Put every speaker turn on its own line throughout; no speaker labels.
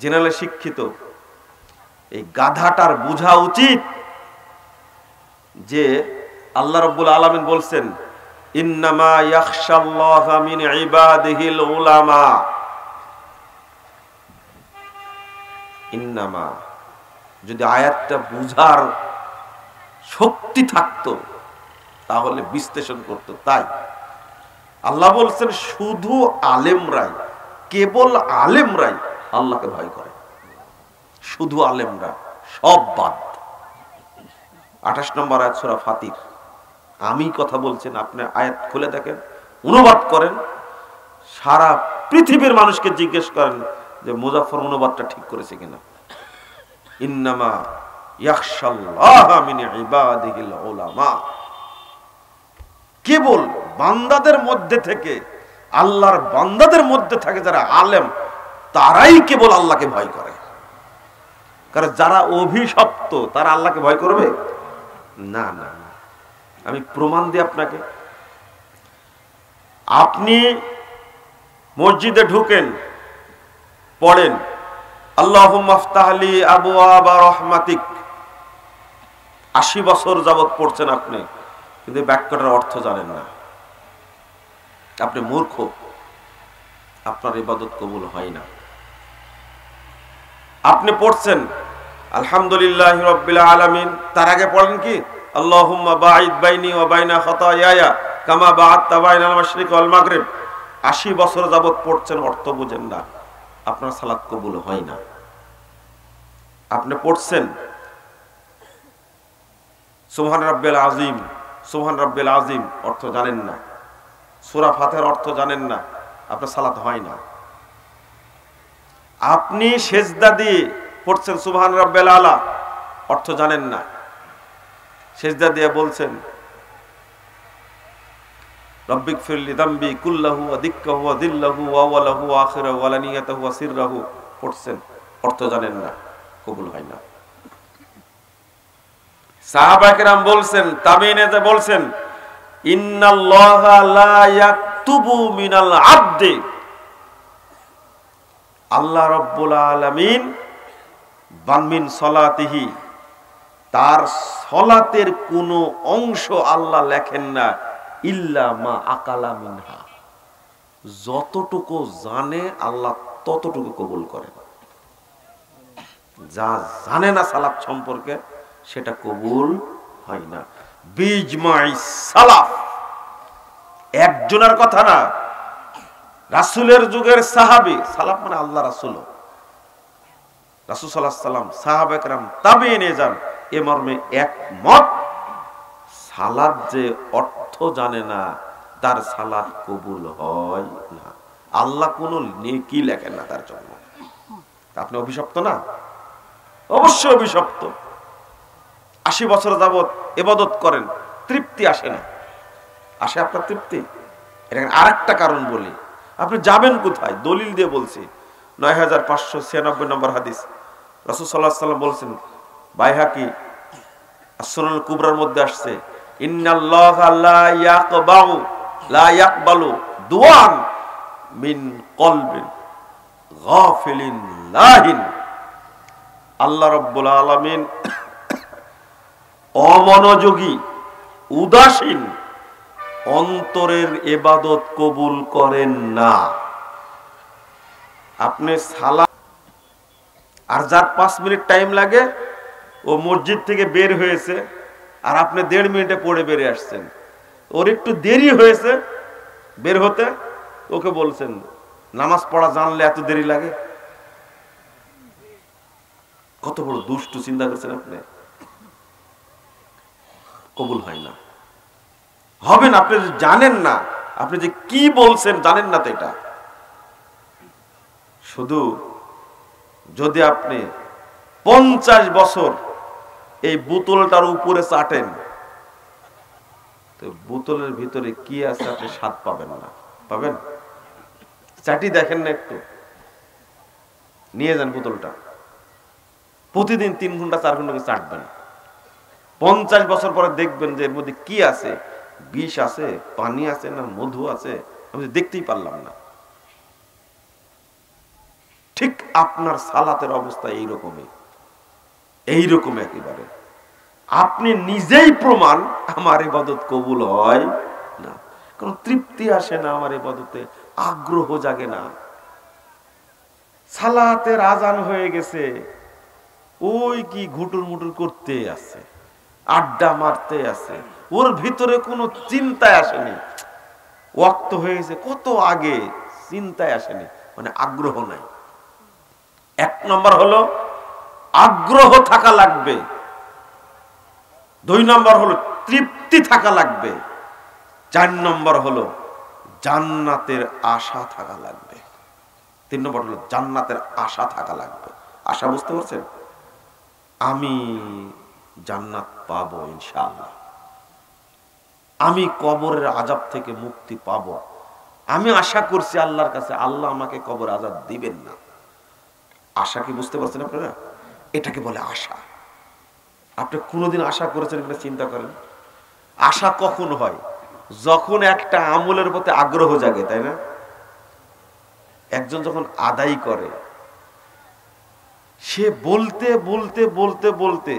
General শিক্ষিত এই গাধাটার বোঝা উচিত যে আল্লাহ রাব্বুল আলামিন বলছেন ইন্নামা ইয়াখশাল্লাহা মিন ইবাদিহিল উলামা। ইন্নামা, যদি আয়াতটা বুঝার শক্তি থাকতো তাহলে বিশ্লেষণ করত। তাই আল্লাহ বলছেন শুধু আলেমরাই, কেবল আলেমরাই আল্লাহকে ভয় করে। শুধু আলেমরা, সব বাদ। 28 নম্বর আয়াত সূরা ফাতির। আমি কথা বলছেন, আপনি আয়াত খুলে দেখেন, অনুবাদ করেন, সারা পৃথিবীর মানুষকে জিজ্ঞেস করেন যে মুজাফফর অনুবাদটা ঠিক করেছে কিনা। ইন্নামা ইয়াখশাল্লাহা মিন ইবাদিহিল উলামা, কেবল বান্দাদের মধ্যে থেকে, আল্লাহর বান্দাদের মধ্যে থাকে যারা আলেম, তারাই কেবল আল্লাহকে ভয় করে। কারণ যারা অভিশপ্ত তারা আল্লাহকে ভয় করবে না। না, আমি প্রমাণ দিই আপনাকে। আপনি মসজিদে ঢুকেন, পড়েন আল্লাহুম্মা আফতাহলি আবওয়াবা রাহমাতিক, 80 বছর যাবত পড়ছেন আপনি, কিন্তু বাক্যটার অর্থ জানেন না। আপনি মূর্খ, আপনার ইবাদত কবুল হয় না। আপনি পড়ছেন আলহামদুলিল্লাহি রাব্বিল আলামিন, তার আগে পড়েন কি আল্লাহুম্মা বাঈদ বাইনি ওয়া বাইনা খাতায়ায়া কামা বাআদতা বাইনাল মাশরিক ওয়াল মাগরিব। 80 বছর যাবত পড়ছেন, অর্থ বুঝেন না, আপনার সালাত কবুল হয় না। আপনি পড়ছেন সুবহান রাব্বিল আযীম, সুবহান রাব্বিল আযীম, অর্থ জানেন না। সূরা ফাতিহার অর্থ জানেন না, আপনার সালাত হয় না। আপনি সেজদা দিয়ে পড়ছেন সুবহান রাব্বিল আলা, অর্থ জানেন না। সেজদা দিয়ে বলছেন রব্বিক ফিরলি যামবি কুল্লাহু ওয়া দিক্কাহু ওয়া দিল্লাহু ওয়া আওয়ালাহু ওয়া আখিরাহু ওয়া লানিয়াতাহু ওয়া সিররাহু, পড়ছেন, অর্থ জানেন না, কবুল হয় না। সাহাবায়ে কেরাম বলছেন, তাবিঈনে বলছেন ইন্নাল্লাহা লা ইয়াকতুবু মিনাল আবদি, আল্লাহ রাব্বুল আলামিন বানমিন সলাতিহি, তার সলাতের কোনো অংশ আল্লাহ লেখেন না ইল্লা মা আকালা মিনহা, যতটুকু জানে আল্লাহ ততটুকু কবুল করেন। যা জানে না সালাত সম্পর্কে সেটা কবুল হয় না। বিজমাই সালাফ, একজনের কথা না, রাসূলের যুগের সাহাবী, সালাফ মানে আল্লাহ রাসূল, রাসূল সাল্লাল্লাহু আলাইহি সাল্লাম, সাহাবায়ে কেরাম, তাবিঈনে যান, এ মর্মে একমত, সালাত যে অর্থ জানে না তার সালাত কবুল হয় না। আল্লাহ কোনো নেকি লেখেন না তার জন্য। আপনি অভিশপ্ত না? অবশ্যই অভিশপ্ত। 80 বছর যাবত ইবাদত করেন, তৃপ্তি আসে না। আসে আপনার তৃপ্তি? এটা আরেকটা কারণ বলি, আপনি যাবেন কোথায়? দলিল দিয়ে বলছি, 9596 নম্বর হাদিস, রাসূল সাল্লাল্লাহু আলাইহি ওয়াসাল্লাম বলছেন, বাইহাকি সুনানুল কুবরার মধ্যে আসছে, ইন্নাল্লাহা লা ইয়াকবালু দুআন মিন কলবিন গাফিলিন লাহিন। আল্লাহ রাব্বুল আলামিন অমনোযোগী, উদাসীন অন্তরের ইবাদত কবুল করেন না। আপনি সালাত, আর যার 5 মিনিট টাইম লাগে ও মসজিদ থেকে বের হয়েছে, আর আপনি 1.5 মিনিটে পড়ে বেরিয়ে আসছেন, ওর একটু দেরি হয়েছে বের হতে, ওকে বলছেন নামাজ পড়া জানলে এত দেরি লাগে? কত বড় দুষ্টু চিন্তা করছেন আপনি। কবুল হয় না, হবে না। আপনি জানেন না, আপনি যে কি বলছেন জানেন না তো। এটা শুধু যদি আপনি 50 বছর এই বোতলটার উপরে চাটেন, তো বোতলের ভিতরে কি আছে আপনি স্বাদ পাবেন না। পাবেন? চাটি দেখেন না, একটু নিয়ে যান বোতলটা, প্রতিদিন 3 ঘন্টা 4 ঘন্টা চাটবেন, 50 বছর পরে দেখবেন যে এর মধ্যে কি আছে, বিষ আছে, পানি আছে, না মধু আছে, আমি দেখতেই পারলাম না। ঠিক আপনার সালাতের অবস্থা এইরকম একেবারে। আপনি নিজেই প্রমাণ আমার ইবাদত কবুল হয় না, কোন তৃপ্তি আসে না, আমার ইবাদতে আগ্রহ জাগে না। সালাতের আজান হয়ে গেছে, ওই কি ঘুটুর মুটুর করতে আছে, আড্ডা মারতে আছে, ওর ভিতরে কোনো চিন্তায় আসেনি। ওয়াক্ত হয়ে গেছে কত আগে, চিন্তায় আসেনি, মানে আগ্রহ নাই। এক নম্বর হলো আগ্রহ থাকা লাগবে, 2 নম্বর হলো তৃপ্তি থাকা লাগবে, 4 নম্বর হলো জান্নাতের আশা থাকা লাগবে, 3 নম্বর হলো জান্নাতের আশা থাকা লাগবে। আশা বুঝতে পারছেন? আমি জান্নাত পাবো ইনশাআল্লাহ, আমি কবরের আযাব থেকে মুক্তি পাবো, আমি আশা করছি আল্লাহর কাছে, আল্লাহ আমাকে কবর আযাব দিবেন না। আশা কি বুঝতে পারছেন আপনারা? এটাকে বলে আশা। আপনি কোনোদিন আশা করেছেন কিনা চিন্তা করেন। আশা কখন হয়? যখন একটা আমলের প্রতি আগ্রহ জাগে, তাই না? একজন যখন আদায় করে, সে বলতে বলতে বলতে বলতে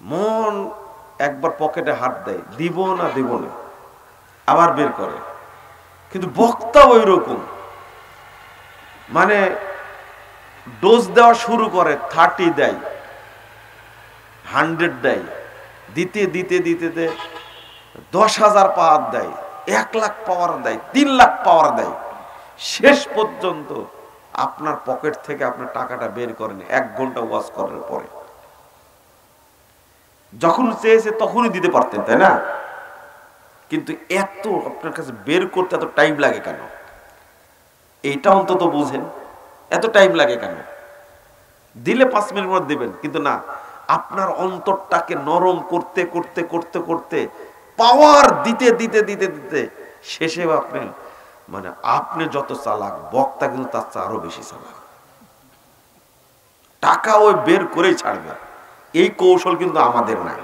মন একবার পকেটে হাত দেয়, দিব না দিব না, আবার বের করে। কিন্তু বক্তা ওই রকম, মানে ডোজ দেওয়া শুরু করে, 30 দেয়, 100 দেয়, দিতে দিতে দিতে 10,000 পাওয়ার দেয়, 1 লাখ পাওয়ার দেয়, 3 লাখ পাওয়ার দেয়। শেষ পর্যন্ত আপনার পকেট থেকে আপনার টাকাটা বের করেন 1 ঘন্টা ওয়াজ করার পরে। যখন চেয়েছে তখনই দিতে পারতেন, তাই না? কিন্তু এত আপনার কাছে বের করতে এত টাইম লাগে কেন? এইটা অন্তত বুঝেন, এত টাইম লাগে কেন? দিলে 5 মিনিট মধ্যে দিবেন, কিন্তু না, আপনার অন্তরটাকে নরম করতে করতে করতে করতে পাওয়ার দিতে দিতে দিতে দিতে শেষে আপনি যত চালাক, বক্তা কিন্তু তার চেয়ে আরো বেশি চালাক। টাকা ওই বের করেই ছাড়বে। এই কৌশল কিন্তু আমাদের নাই,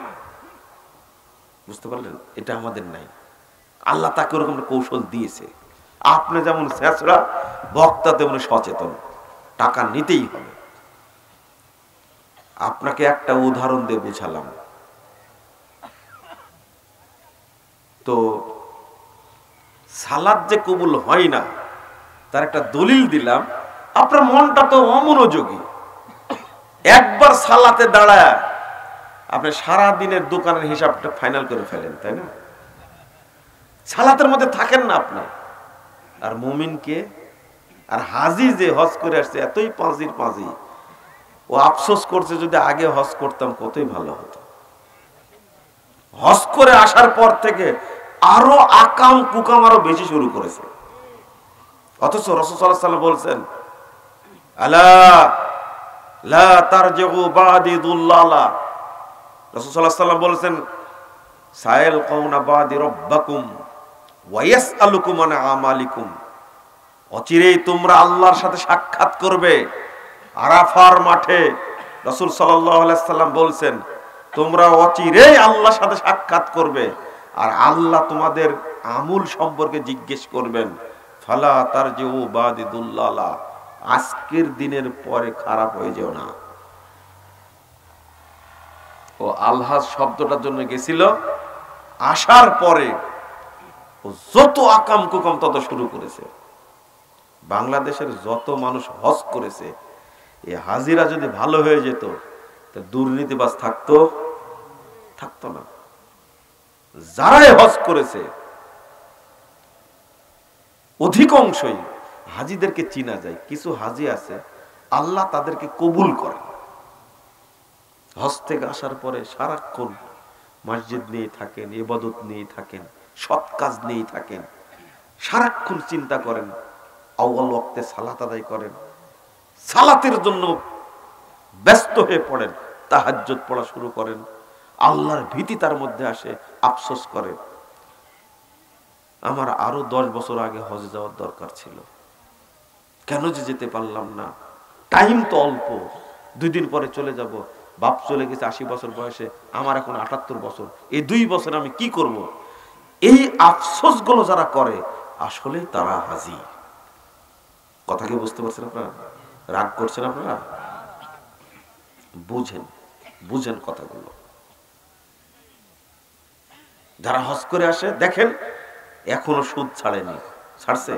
বুঝতে পারলেন? এটা আমাদের নাই। আল্লাহ তাকে ওরকম কৌশল দিয়েছে। আপনি যেমন ছেঁচড়া, বক্তা তেমন সচেতন, টাকা নিতেই হবে। আপনাকে একটা উদাহরণ দিয়ে বুঝালাম। তো সালাত যে কবুল হয় না তার একটা দলিল দিলাম। আপনার মনটা তো অমনোযোগী, একবার সালাতে দাঁড়ায় আপনি সারা দিনের দোকানের হিসাবটা ফাইনাল করে ফেলেন, তাই না? সালাতের মধ্যে থাকেন না আপনি। আর মুমিনকে, আর হাজি যে হজ করে আসছে এতই পাঁজির পাঁজি, ও আফসোস করছে যদি আগে হজ করতাম কতই ভালো হতো। হজ করে আসার পর থেকে আরো আকাম কুকাম আরো বেশি শুরু করেছে। অথচ রাসূল সাল্লাল্লাহু আলাইহি ওয়াসাল্লাম বলছেন, আলা লা তারজিউ বাদি দুল্লালা। রাসূল সাল্লাল্লাহু আলাইহি ওয়াসাল্লাম বলেছেন, সাইল কাউনা বাদি রাব্বাকুম ওয়া ইয়াসআলুকুম আন আমালিকুম। অচিরেই তোমরা আল্লাহর সাথে সাক্ষাৎ করবে আরাফার মাঠে। রাসূল সাল্লাল্লাহু আলাইহি ওয়াসাল্লাম বলছেন, তোমরা অচিরেই আল্লাহর সাথে সাক্ষাৎ করবে, আর আল্লাহ তোমাদের আমল সম্পর্কে জিজ্ঞেস করবেন। ফালা তারজিউ বাদি দুল্লালা, আজকের দিনের পরে খারাপ হয়ে যেও না। ও আলহাজ শব্দটার জন্য গেছিল, আসার পরে ও যত আকাম কুকাম তত শুরু করেছে। বাংলাদেশের যত মানুষ হজ করেছে, এই হাজিরা যদি ভালো হয়ে যেত তা দুর্নীতিবাজ থাকতো না। যারাই হজ করেছে অধিকাংশই হাজিদেরকে চিনা যায়। কিছু হাজি আছে আল্লাহ তাদেরকে কবুল করেন, হজ থেকে আসার পরে সারাক্ষণ মসজিদ নিয়ে থাকেন, ইবাদত নিয়ে থাকেন, সৎ কাজ নিয়ে থাকেন, সারাক্ষণ চিন্তা করেন, আউয়াল ওয়াক্তে সালাত আদায় করেন, সালাতের জন্য ব্যস্ত হয়ে পড়েন, তাহাজ্জুদ পড়া শুরু করেন, আল্লাহর ভীতি তার মধ্যে আসে, আফসোস করে আমার আরো 10 বছর আগে হজে যাওয়ার দরকার ছিল, কেন যে যেতে পারলাম না, টাইম তো অল্প, 2 দিন পরে চলে যাব, বাপ চলে গেছে 80 বছর বয়সে, আমার এখন 78 বছর, এই 2 বছর আমি কি করব? এই আফসোস গুলো যারা করে আসলে তারা হাজি। কথা কি বুঝতে পারছেন আপনারা? রাগ করছেন আপনারা? বুঝেন, বুঝেন কথাগুলো। যারা হজ করে আসে দেখেন এখনো সুদ ছাড়েনি, ছাড়ছে?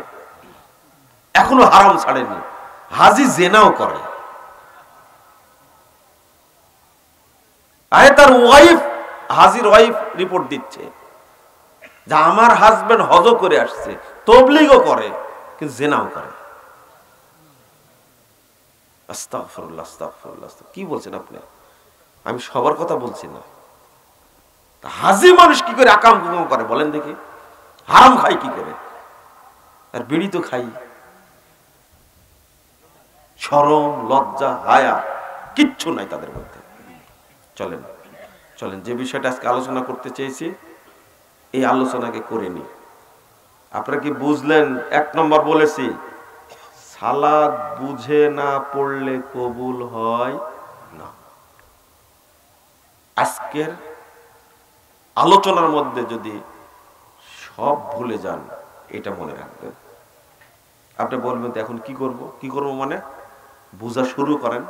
এখনো হারাম ছাড়েনি। হাজি জেনাও করে, আরে তার ওয়াইফ, হাজির ওয়াইফ রিপোর্ট দিচ্ছে যে আমার হাজবেন্ড হজ করে আসছে, তবলিগও করে, কিন্তু জেনাও করে। আস্তাগফিরুল্লাহ, আস্তাগফিরুল্লাহ। কি বলছেন আপনি? আমি সবার কথা বলছি না। হাজি মানুষ কি করে আকাম কুকাম করে বলেন দেখি? হারাম খাই কি করে? আর বিড়ি তো খাই। শরম, লজ্জা, হায়া কিচ্ছু নাই তাদের মধ্যে। চলেন চলেন, যে বিষয়টা আজকে আলোচনা করতে চেয়েছি এই আলোচনাকে করে নি। আপনারা কি বুঝলেন? 1 নম্বর বলেছি, সালাত বুঝে না পড়লে কবুল হয় না। আজকের আলোচনার মধ্যে যদি সব ভুলে যান, এটা মনে রাখবেন। আপনি বলবেন এখন কি করব? কি করব মানে বুঝা শুরু করেন।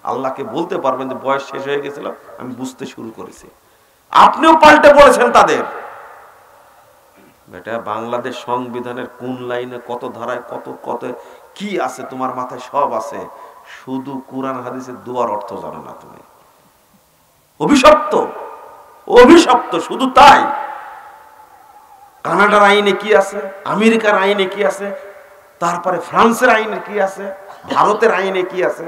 আল্লাহকে বলতে পারবেন যে বয়স শেষ হয়ে গেছিল, আমি বুঝতে শুরু করেছি। আপনিও পাল্টে পড়েছেন তাদের। বেটা, বাংলাদেশ সংবিধানের কোন লাইনে কত ধারায় কত কত কি আছে তোমার মাথায় সব আছে, শুধু কুরআন হাদিসের দুয়ার অর্থ জানো না তুমি। অভিশপ্ত, অভিশপ্ত, শুধু তাই। কানাডার আইনে কি আছে, আমেরিকার আইনে কি আছে, তারপরে ফ্রান্সের আইনে কি আছে, ভারতের আইনে কি আছে,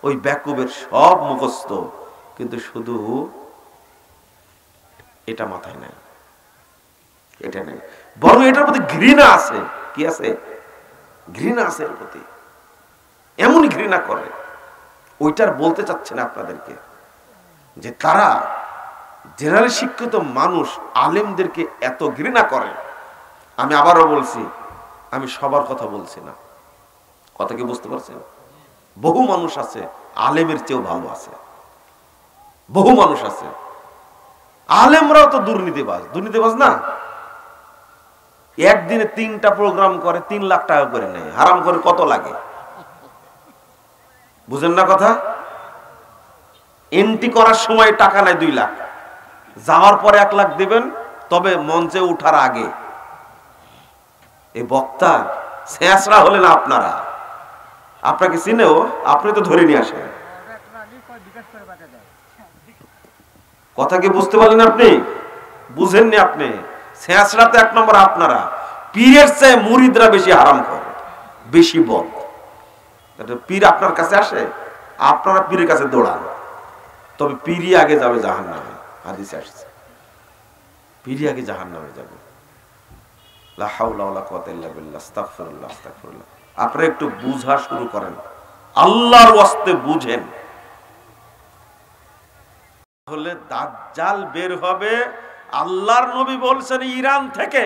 ওই ব্যাকুবের সব মুখস্থ, কিন্তু শুধু এটা মাথায় নাই, এটা নেই। বরং এটার প্রতি ঘৃণা আছে। কি আছে? ঘৃণা আছে এর প্রতি, এমনই ঘৃণা করে। ওইটার বলতে চাচ্ছে না আপনাদেরকে যে তারা জেনারেল শিক্ষিত মানুষ আলেমদেরকে এত ঘৃণা করে। আমি আবারও বলছি, আমি সবার কথা বলছি না। কথা কি বুঝতে পারছেন? বহু মানুষ আছে আলেমের চেয়েও ভালো আছে, বহু মানুষ আছে। আলেমরাও তো দুর্নীতিবাজ, দুর্নীতিবাজ না? একদিনে 3টা প্রোগ্রাম করে 3 লাখ টাকা করে নেয়, হারাম করে কত লাগে? বুঝেন না কথা? এন্ট্রি করার সময় টাকা নেয় 2 লাখ, যাওয়ার পরে 1 লাখ দিবেন, তবে মঞ্চে উঠার আগে। এই বক্তা শেষরা হলেন আপনারা। আপনাকে চিনেও, আপনি তো ধরে নিয়ে আসেন। কথা কি বুঝতে পারলেন আপনি? বুঝেননি আপনি? শেষরা তো 1 নম্বর আপনারা। পীরের চেয়ে মুরিদরা বেশি হারাম করে, বেশি বদ। পীর আপনার কাছে আসে, আপনারা পীরের কাছে দৌড়ান, তবে পীরই আগে যাবে জাহান্নামে। হাদিসে আসছে পীরই আগে জাহান্নামে যাবে। লা হাওলা ওয়ালা কুওয়াতা ইল্লা বিল্লাহ, আস্তাগফিরুল্লাহ, আস্তাগফিরুল্লাহ। আপনারা একটু বুঝা শুরু করেন, আল্লাহর ওয়াস্তে বুঝেন। তাহলে দাজ্জাল বের হবে, আল্লাহর নবী বলছেন, ইরান থেকে।